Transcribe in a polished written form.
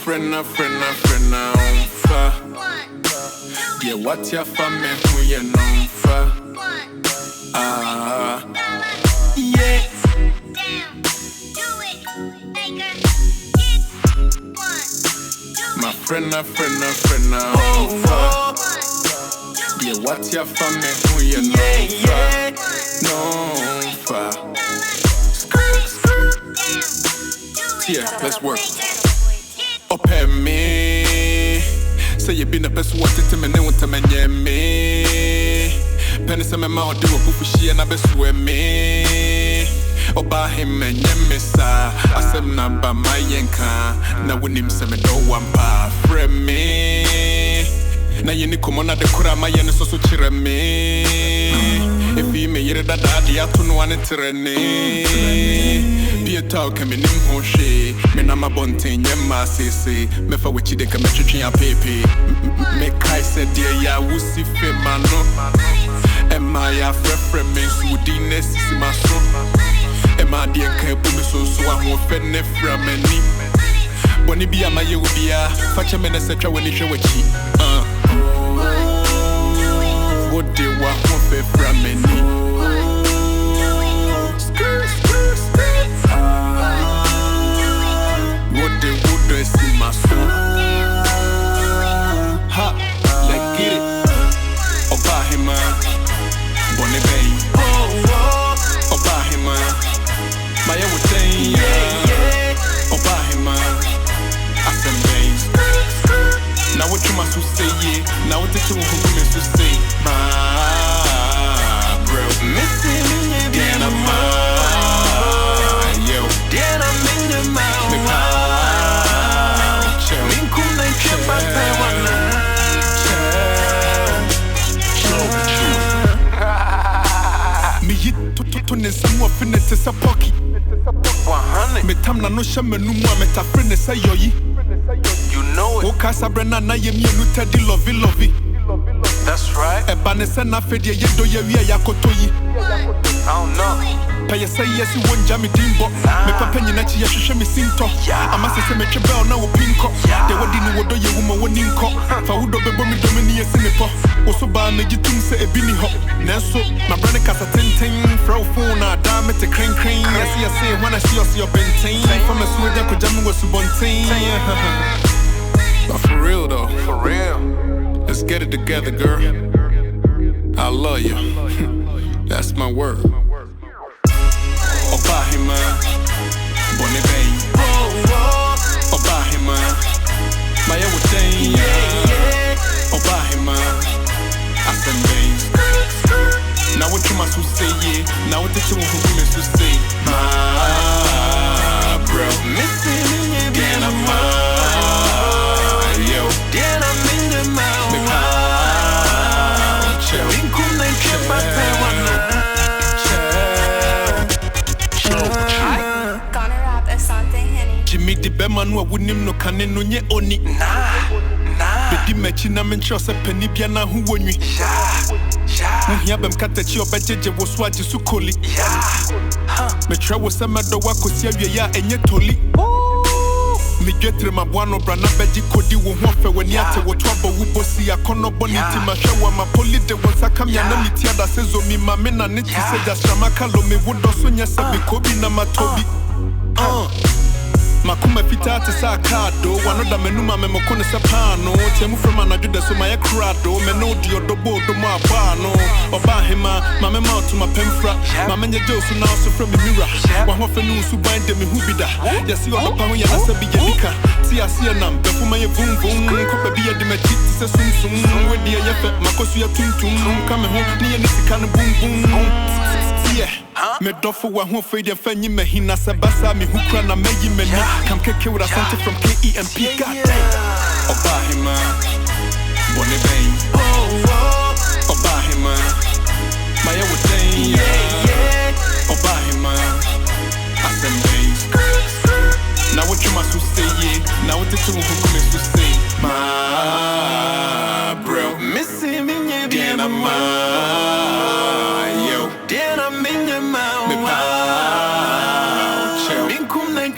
friend, yeah, what your family who you know for? Yeah. My friend, yeah, what your family who you know for? Yeah, let's work. Open me. Say you been the best wanted to me, no one to me. Penny some amount do a buffy and I best with me. Oba him and Yemisa. I said, Namba my yanka. Now when him say me don't want pa. Frame me. Now you need come on at the Kura, my yen is also cheer me. If you may hear that daddy, I don't want to be a talk and me name Hoshe. Me na ma bontin, yemma sisi. Me fa wichi de kametri ya pepe. Me kai said, dear, ya wusi fe mano. Emma ya frefre me sudine sisi maso. Emma dear kepu me so I won't fenne from any. Boni biya ma ye ubia. Facha me na setra when you show a chi. What they want fe from any. What they would see my soul. Ha, like get it. Oba him, Bonnie Bay. Oba him, my own thing. Oba him, Assembly. Now what you must say, yeah. Now what the two who must say, my bro. Missing me, again, I'm yo. Then I'm in the me yit to some finesse a pocky. 100. Me tamna no shaman no more metafrene say yoyi. You know it. O casa brena na ye mi no tedi lovey. That's right. E banese na fedie ye do ye wi yakotoyi. I don't know. Pay say yes you won't jam me dimbo. Me papa nyina chi ye hwehwe me sinto. Ama se me twebel na wo pinko. De wodi ni wodo ye wuma woni nko. Fa wodo bebo me do me ni esinepo. Oso ba me gitum se ebi ni ho. Nanso my brother kasa tenten. Throw phone na da me te cring. Yes say when I see us your bentain. From a swede ko jam me su bontain. But for real though, for real. Let's get it together, girl. I love you. That's my word. Oba him, Bonnie Bay. Oba him, my own thing. Oba him, Assembly. Now what you must say, yeah. Now what the two who must say, my bro. Missing me again, I'm yo. Then I'm in the mountain. Jimmy the Beman who wouldn't no cannon no ye oni. Nah. Bedi mechi na mencho se penny biana who won you. Yeah, bem katachi or bejeje was swaji sukoli. Metra was a mad wako sia ya enye toli. Me get my buano brana beji kodi wo hofe when yate wo trouble wo bosi akono boniti ma hwe ma poli de wonsa kam ya na mitia da sezo mi ma me na ne ti se just ramaka lo me wodo so nya se be kobi na matobi. Makuma fita te sa kado wanoda menuma me mokone se pano temu from anadu de so my crado me no di odobo do ma no oba hima ma me mouth to my pemfra ma menye do so now so from mirror wa hofe no su bind me hu bida yesi odopa ho ya na se bi yedika ti asie nam befu ma ye vum ko be bi ye de mati se sum we de ye fe makosu ya tuntum ka me ho ni ye ni sika no bum yeah. Me dofo wa ho fade and fanyi me hina sabasa me hukra na meyi me ni kam keke with a something from KEMP god damn. Oba hima Bonnie Bay. Oba hima my own thing. Oba hima Assembly. Now what you must say, yeah. Now what the two who come to say, my bro. Missing me, yeah, I'm yo. Then I'm in your mouth. Me come like